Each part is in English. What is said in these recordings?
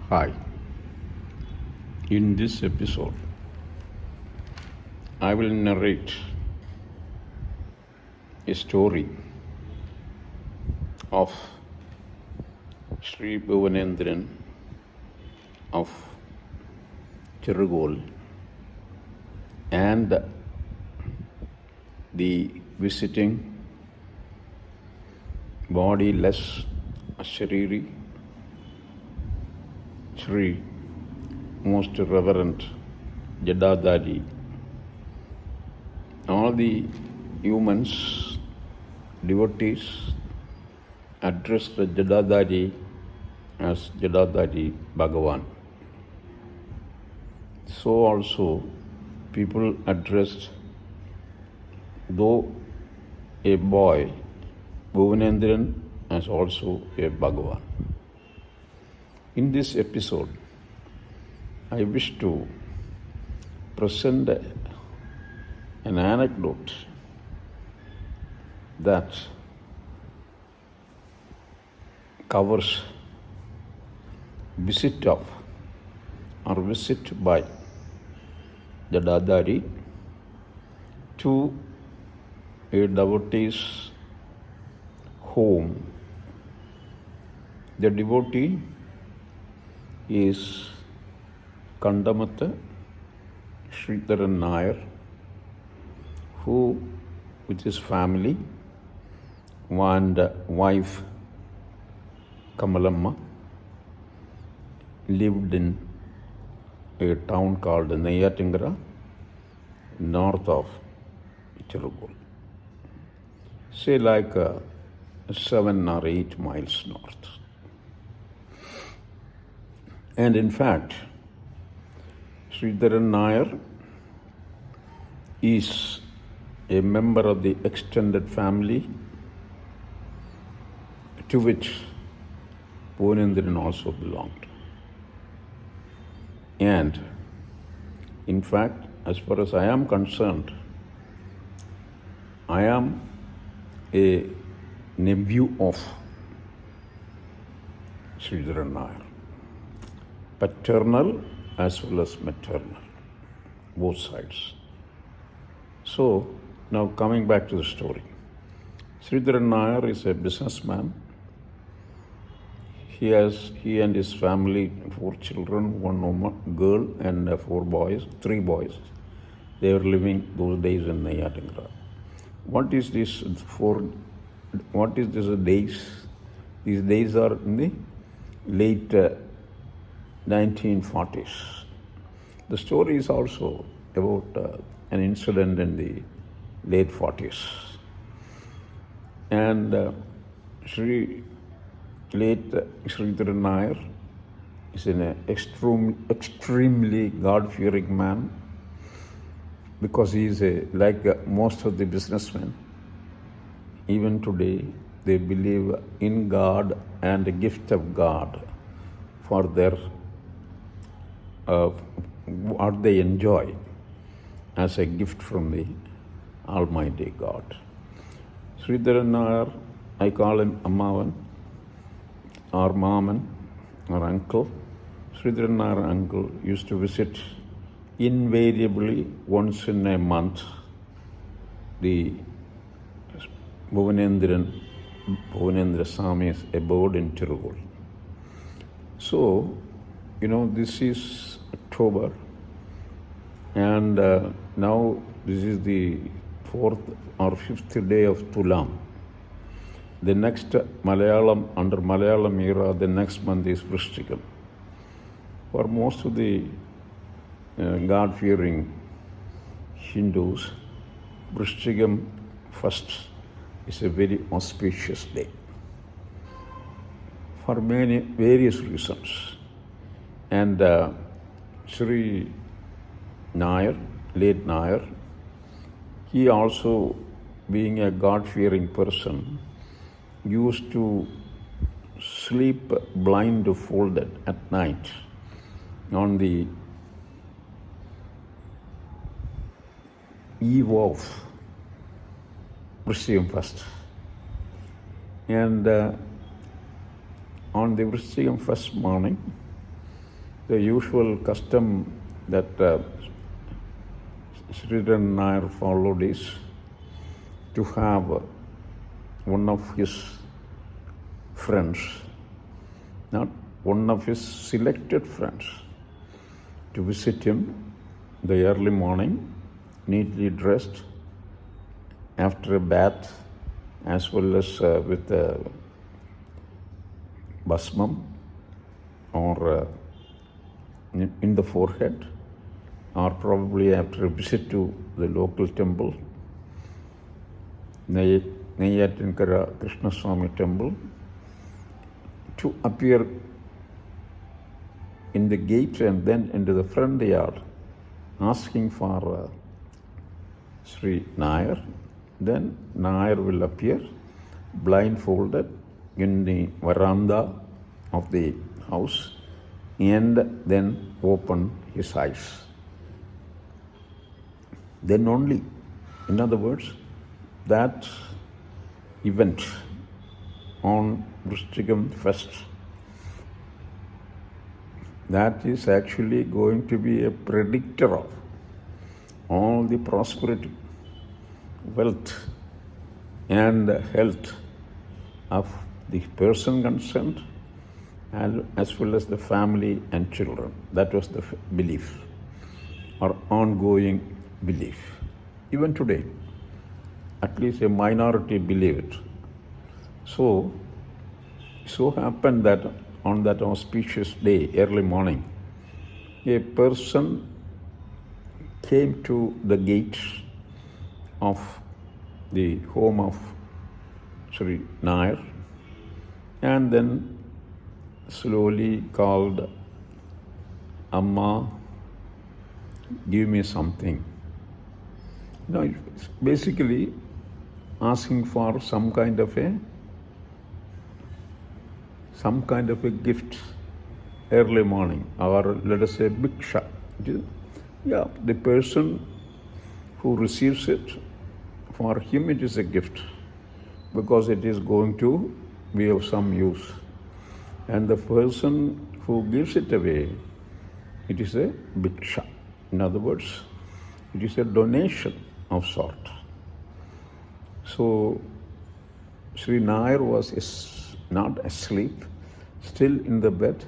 Hi, in this episode, I will narrate a story of Sri Bhuvanendran of Tirugol and the visiting bodiless Shariri Sri Most Reverend Jadadhari. All the humans, devotees, address the Jadadhari as Jadadhari bhagawan. So also people addressed, though a boy, Bhuvanendran as also a bhagawan. In this episode, I wish to present an anecdote that covers visit by Jadadhari to a devotee's home. The devotee is Kandamatha Sridharan Nair, who with his family and wife Kamalamma lived in a town called Neyyatingara, north of Tirugol. Say like 7 or 8 miles north. And in fact, Sridharan Nair is a member of the extended family to which Bhuvanendran also belonged. And in fact, as far as I am concerned, I am a nephew of Sridharan Nair, paternal as well as maternal, both sides. So, now coming back to the story. Sridharan Nair is a businessman. He and his family, 4 children, 1 woman, girl and 3 boys. They were living those days in Neyyatingara. What is this days? These days are in the late 1940s. The story is also about an incident in the late 40s. And late Sridharan Nair is an extremely God-fearing man, because he is like most of the businessmen. Even today, they believe in God and the gift of God for their what they enjoy as a gift from the Almighty God. Sridharan Nair, I call him Ammavan or Maman or uncle. Sridharan Nair uncle used to visit invariably once in a month the Bhuvanendra Swami's abode in Tirugol. So, this is October, and now this is the 4th or 5th day of Tulam. The next under Malayalam era, the next month is Vrishchikam. For most of the God-fearing Hindus, Vrishchikam first is a very auspicious day for various reasons. And Sri Nair, late Nair, he also, being a God-fearing person, used to sleep blindfolded at night on the eve of Vrishchikam first. And on the Vrishchikam first morning, the usual custom that Sridharan Nair followed is to have one of his friends, not one of his selected friends, to visit him the early morning, neatly dressed, after a bath, as well as with basmam or in the forehead, or probably after a visit to the local temple, Neyatinkara Krishnaswamy temple, to appear in the gate and then into the front yard, asking for Sri Nair. Then Nair will appear blindfolded in the veranda of the house and then open his eyes. Then only, in other words, that event on Vrishchikam Fest, that is actually going to be a predictor of all the prosperity, wealth, and health of the person concerned, and as well as the family and children. That was the belief, or ongoing belief. Even today, at least a minority believe it. So happened that on that auspicious day, early morning, a person came to the gate of the home of Sri Nair and then slowly called, "Amma, give me something." It's basically asking for some kind of a gift early morning, or let us say bhiksha. Yeah, the person who receives it, for him it is a gift because it is going to be of some use. And the person who gives it away, it is a bhiksha. In other words, it is a donation of sort. So Sri Nair was not asleep, still in the bed,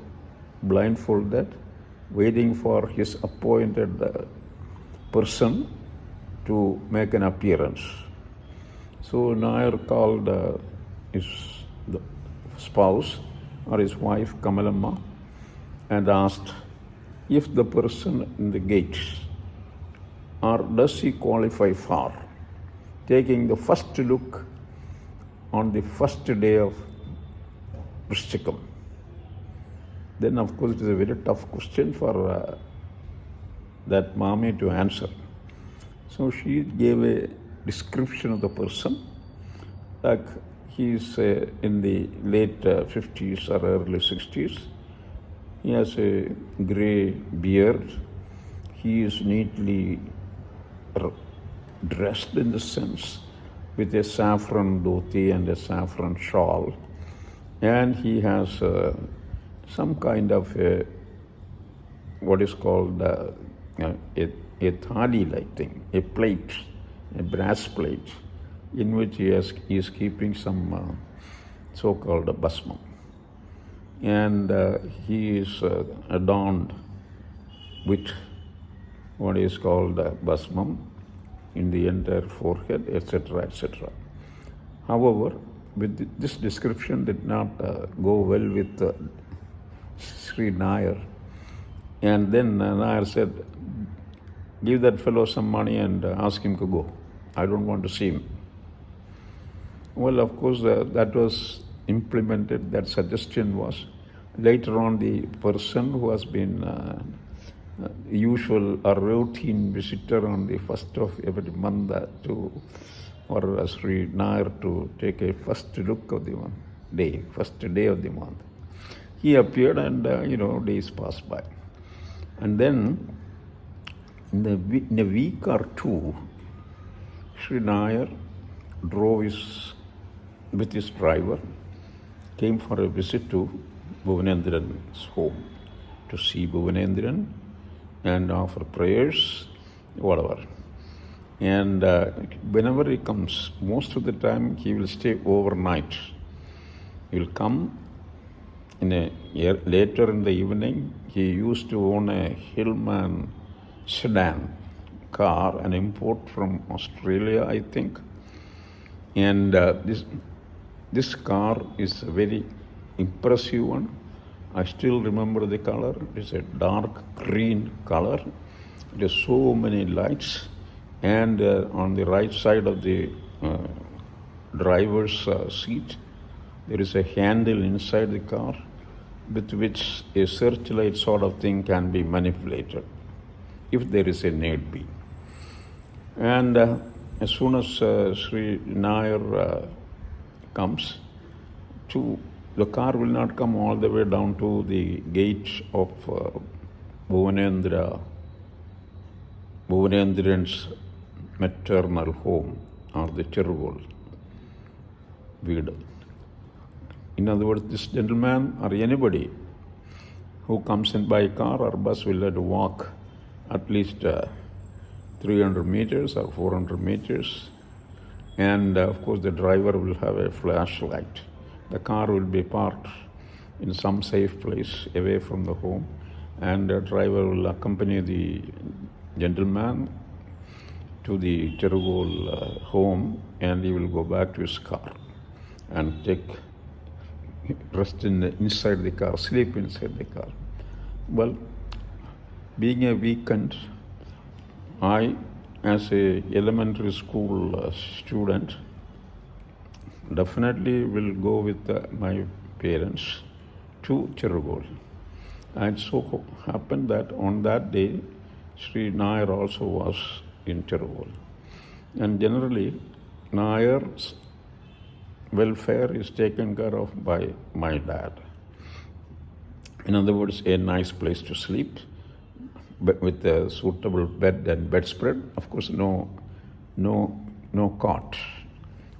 blindfolded, waiting for his appointed person to make an appearance. So Nair called his spouse or his wife Kamalamma and asked if the person in the gate, or does he qualify for taking the first look on the first day of Vrishchikam. Then of course it is a very tough question for that mommy to answer. So she gave a description of the person, like he is in the late 50s or early 60s. He has a grey beard. He is neatly dressed, in the sense, with a saffron dhoti and a saffron shawl. And he has some kind of what is called a thali-like thing, a plate, a brass plate, in which he is keeping some so-called basmam. And he is adorned with what is called basmam in the entire forehead, etc., etc. However, this description did not go well with Sri Nair. And then Nair said, "Give that fellow some money and ask him to go. I don't want to see him." Well, of course, that was implemented. That suggestion was. Later on, the person who has been usual or routine visitor on the first of every month for Sri Nair to take a first look of the first day of the month. He appeared and, days passed by. And then in a week or two, Sri Nair drove with his driver, came for a visit to Bhuvanendra's home. to see Bhuvanendran and offer prayers, whatever. And whenever he comes, most of the time he will stay overnight. He will come later in the evening. He used to own a Hillman sedan car, an import from Australia, I think. And this car is a very impressive one. I still remember the color. It's a dark green color. There's so many lights. And on the right side of the driver's seat, there is a handle inside the car with which a searchlight sort of thing can be manipulated if there is a need be. And as soon as Sri Nair comes, the car will not come all the way down to the gate of Bhuvanendran's maternal home or the Cherugol Veedu. In other words, this gentleman or anybody who comes in by car or bus will have to walk at least 300 meters or 400 meters. And of course, the driver will have a flashlight. The car will be parked in some safe place away from the home, and the driver will accompany the gentleman to the Cherugol home, and he will go back to his car and take rest inside the car, sleep inside the car. Well, being a weekend, I, as a elementary school student, definitely will go with my parents to Cherugol. And so happened that on that day, Sri Nair also was in Cherugol. And generally, Nair's welfare is taken care of by my dad. In other words, a nice place to sleep, but with a suitable bed and bedspread. Of course, no cot,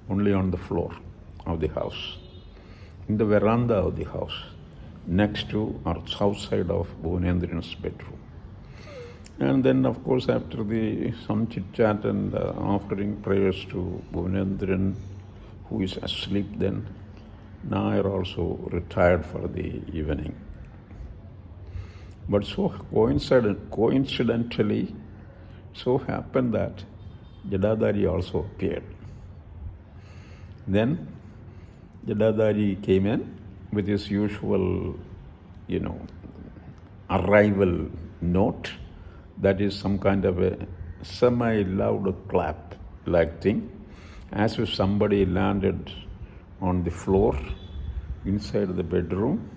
only on the floor of the house, in the veranda of the house, next to or south side of Bhuvanendran's bedroom. And then, of course, after some chit-chat and offering prayers to Bhuvanendran, who is asleep then, Nair also retired for the evening. But so coincidentally, so happened that Jadadhari also appeared. Then Jadadhari came in with his usual, arrival note. That is some kind of a semi-loud clap-like thing, as if somebody landed on the floor inside the bedroom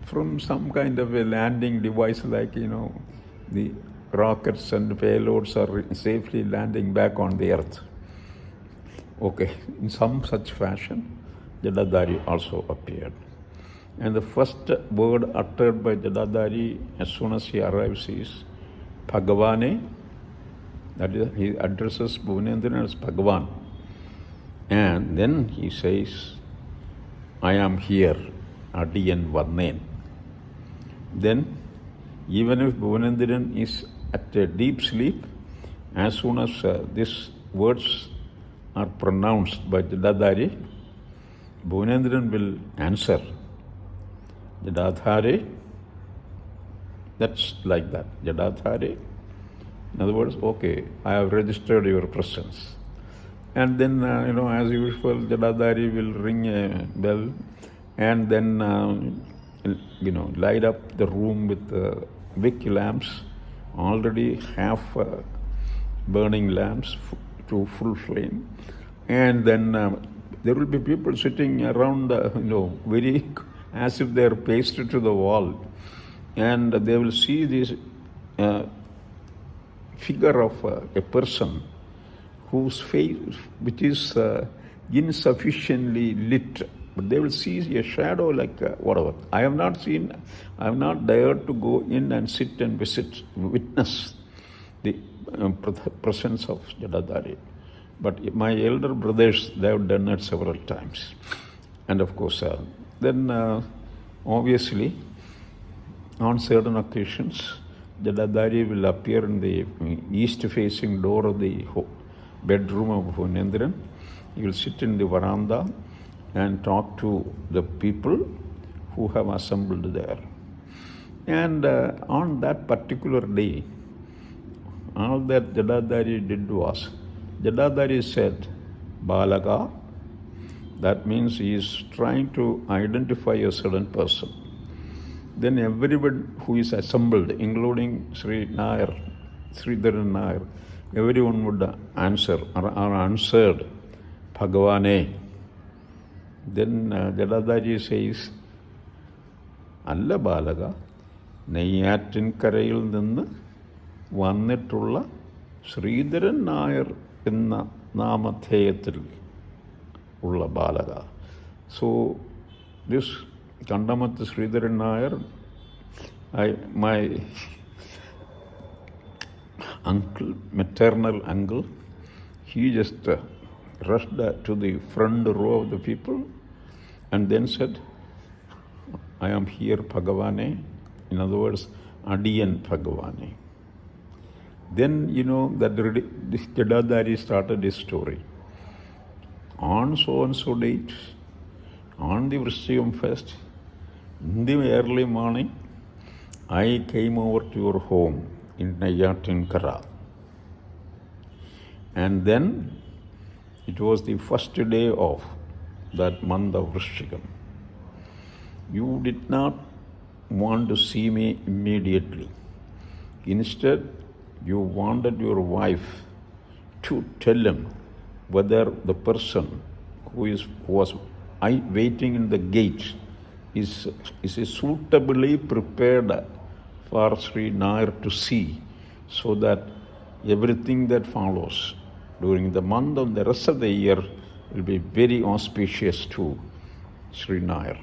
from some kind of a landing device, like, the rockets and payloads are safely landing back on the earth. Okay, in some such fashion, Jadadhari also appeared. And the first word uttered by Jadadhari as soon as he arrives is bhagawane. That is, he addresses Bhuvanendran as Bhagawan. And then he says, I am here, Adiyan Varnen. Then, even if Bhuvanendran is at a deep sleep, as soon as these words are pronounced by Jadadhari, Bhuvanendran will answer, Jadadhari. That's like that, Jadadhari. In other words, okay, I have registered your presence. And then, as usual, Jadadhari will ring a bell and then, light up the room with wick lamps, already half burning lamps to full flame. And then there will be people sitting around, very as if they are pasted to the wall. And they will see this figure of a person whose face, which is insufficiently lit, but they will see a shadow like whatever. I have not dared to go in and sit and witness the presence of Jadadhari. But my elder brothers, they have done it several times. And of course, then obviously, on certain occasions, Jadadhari will appear in the east-facing door of the bedroom of Bhunendran. He will sit in the veranda and talk to the people who have assembled there. And on that particular day, all that Jadadhari did was, Jadadhari said, Balaga, that means he is trying to identify a certain person. Then everybody who is assembled, including Sridharan Nair, everyone would answer or answered, Bhagawane. Then Jadadhari says, Alla Balaga, നെയ്യാറ്റിൻകരയിൽ നിന്ന് വന്നിട്ടുള്ള ശ്രീധരൻ നായർ എന്ന നാമധേയത്തിൽ ഉള്ള ബാലക. So this Kandamath Sridharan Nair, my uncle, maternal uncle, he just rushed to the front row of the people and then said, I am here, Bhagavane. In other words, Adiyan Bhagavane. Then, that this Jadadhari started his story. On so-and-so date, on the Vrishchigam fest, in the early morning, I came over to your home in Neyattinkara. And then, it was the first day of that month of Vrishchigam. You did not want to see me immediately. Instead, you wanted your wife to tell him whether the person who was waiting in the gate is suitably prepared for Sri Nair to see, so that everything that follows during the month of the rest of the year will be very auspicious to Sri Nair.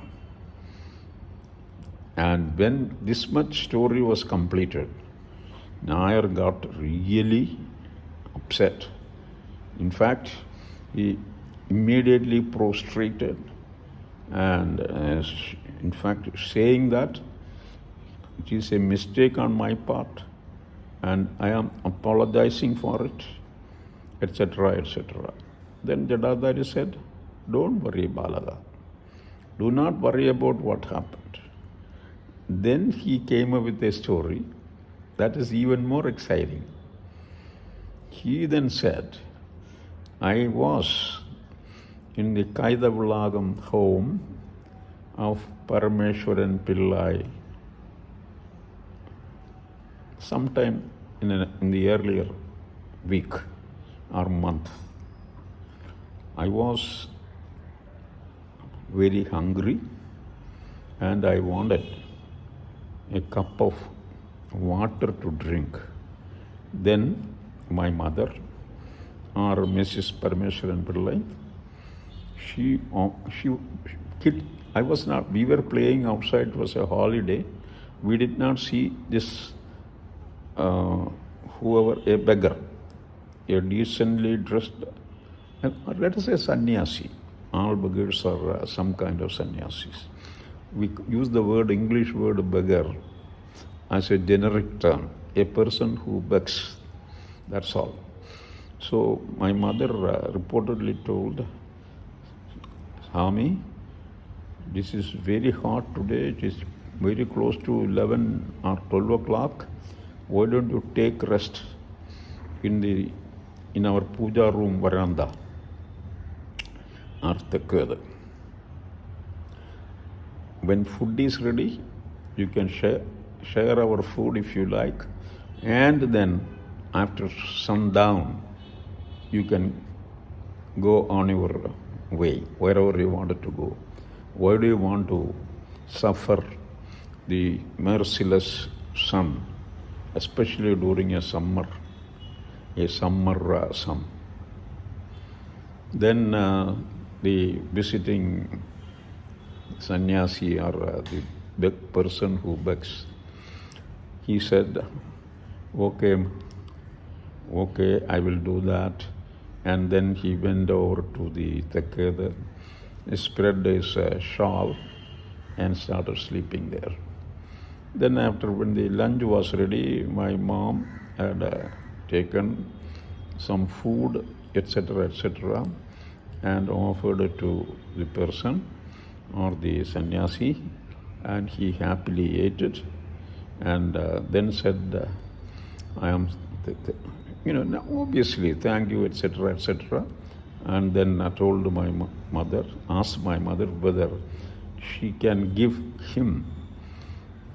And when this much story was completed, Nair got really upset. In fact, he immediately prostrated and in fact saying that it is a mistake on my part and I am apologizing for it, etc., etc. Then Jadadhari said, don't worry, Balaga. Do not worry about what happened. Then he came up with a story that is even more exciting. He then said, I was in the Kaidavulagam home of Parameshwaran Pillai sometime in the earlier week or month. I was very hungry and I wanted a cup of water to drink. Then my mother, or Mrs. Parameshwaran Pillai, we were playing outside, it was a holiday. We did not see this, a beggar, a decently dressed, let us say sannyasi. All beggars are some kind of sannyasis. We use the English word beggar as a generic term, a person who begs, that's all. So my mother reportedly told, Swami, this is very hot today, it is very close to 11 or 12 o'clock, why don't you take rest in our puja room veranda or Tekkada. When food is ready, you can share our food if you like, and then after sundown, you can go on your way, wherever you wanted to go. Why do you want to suffer the merciless sun, especially during a summer sun? Then the visiting sannyasi or the person who begs, he said, okay, I will do that. And then he went over to the Tekkada, spread his shawl and started sleeping there. Then after, when the lunch was ready, my mom had taken some food, etc., and offered it to the person or the sannyasi, and he happily ate it, and then said, I am, now obviously, thank you, etc., and then I told my mother, asked my mother whether she can give him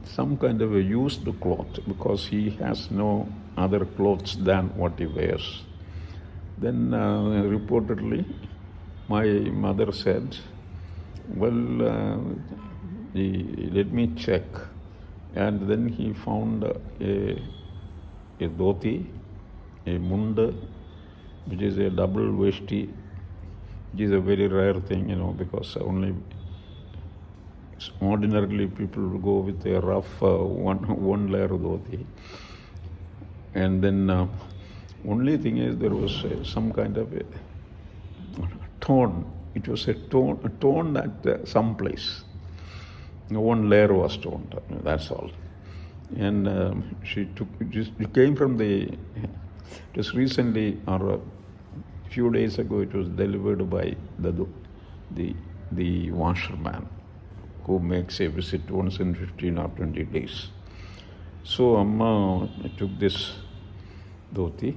some kind of a used cloth, because he has no other clothes than what he wears. Then reportedly, my mother said, well, let me check. And then he found a dhoti, a munda, which is a double veshti, which is a very rare thing, because only ordinarily people will go with a rough one layer dhoti. And then only thing is, there was some kind of a torn. It was torn at some place. One layer was torn. That's all. And she took. It came from just recently, or a few days ago, it was delivered by the washerman, who makes a visit once in 15 or 20 days. So Amma took this dhoti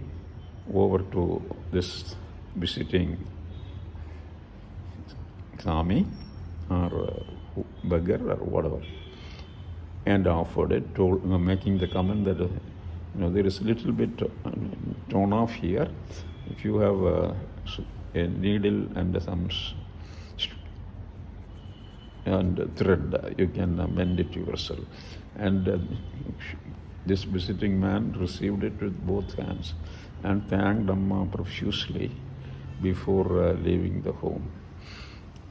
over to this visiting Swami or beggar or whatever, and offered it, making the comment that there is a little bit torn off here. If you have a needle and some thread, you can mend it yourself. And this visiting man received it with both hands and thanked Amma profusely before leaving the home.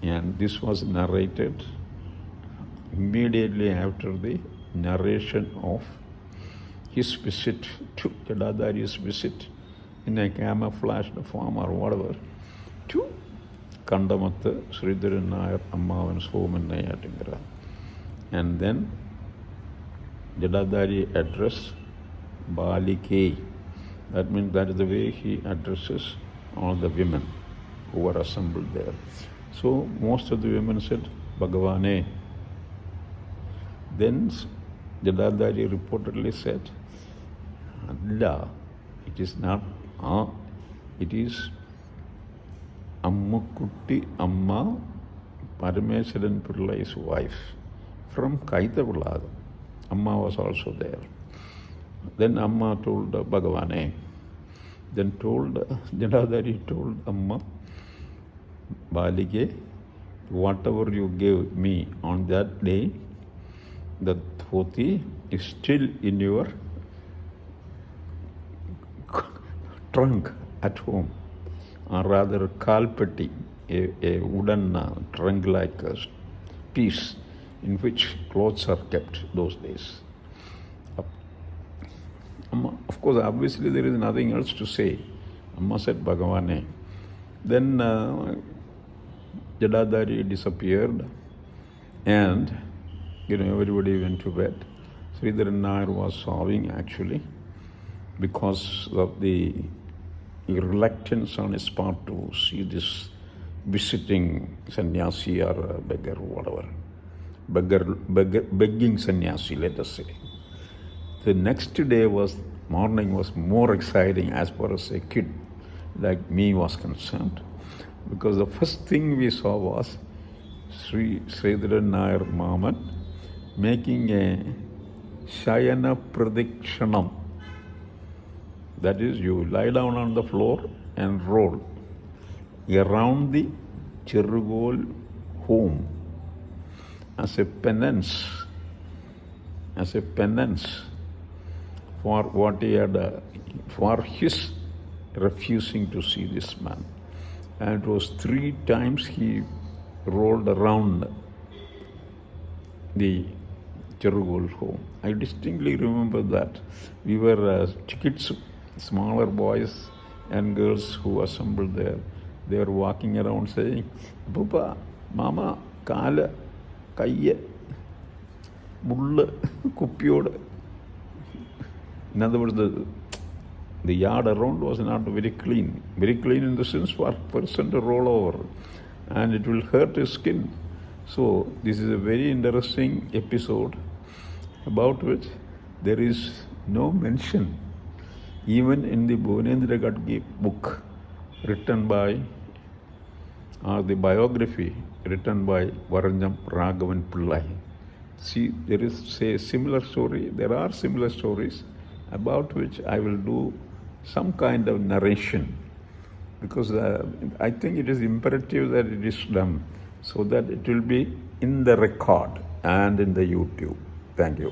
And this was narrated immediately after the narration of his visit to Jadadhari's visit in a camouflaged form or whatever to Kandamathu Sridharan Nayar Ammavan's home in Neyatankara. And then Jadadhari addressed Balike. That means that is the way he addresses all the women who were assembled there. So most of the women said, Bhagavane. Then Jadadhari reportedly said, Allah, it is not, it is Ammukutti Amma, Parameswaran Pillai's wife, from Kaithavuladam. Amma was also there. Then Amma told Bhagavane. Then Jadadhari told Amma, Balige, whatever you gave me on that day, the dhoti is still in your trunk at home, or rather kalpatti, a wooden trunk-like piece in which clothes are kept those days. Amma, of course, obviously there is nothing else to say. Amma said, Bhagavane. Then Jadadhari disappeared, and everybody went to bed. Sridharan Nayar was sobbing actually because of the reluctance on his part to see this visiting sannyasi or beggar, whatever. Begging sannyasi, let us say. The next day morning was more exciting as far as a kid like me was concerned, because the first thing we saw was Sridharan Nayar Maman making a Shayana Pradikshanam. That is, you lie down on the floor and roll around the Cherugol home as a penance for what he had, for his refusing to see this man. And it was 3 times he rolled around the Cherugol home. I distinctly remember that. We were kids, smaller boys and girls who assembled there. They were walking around saying, Pupa, Mama, Kala, Kaiya. മുള്ള് കുപ്പിയോട്. In other words, the yard around was not very clean. Very clean in the sense for a person to roll over, and it will hurt his skin. So this is a very interesting episode about which there is no mention even in the Bhuvanendra Gadge book written by, or the biography written by Varanjam Raghavan Pillai. See, there is a similar story. There are similar stories about which I will do some kind of narration, because I think it is imperative that it is done so that it will be in the record and in the YouTube. Thank you.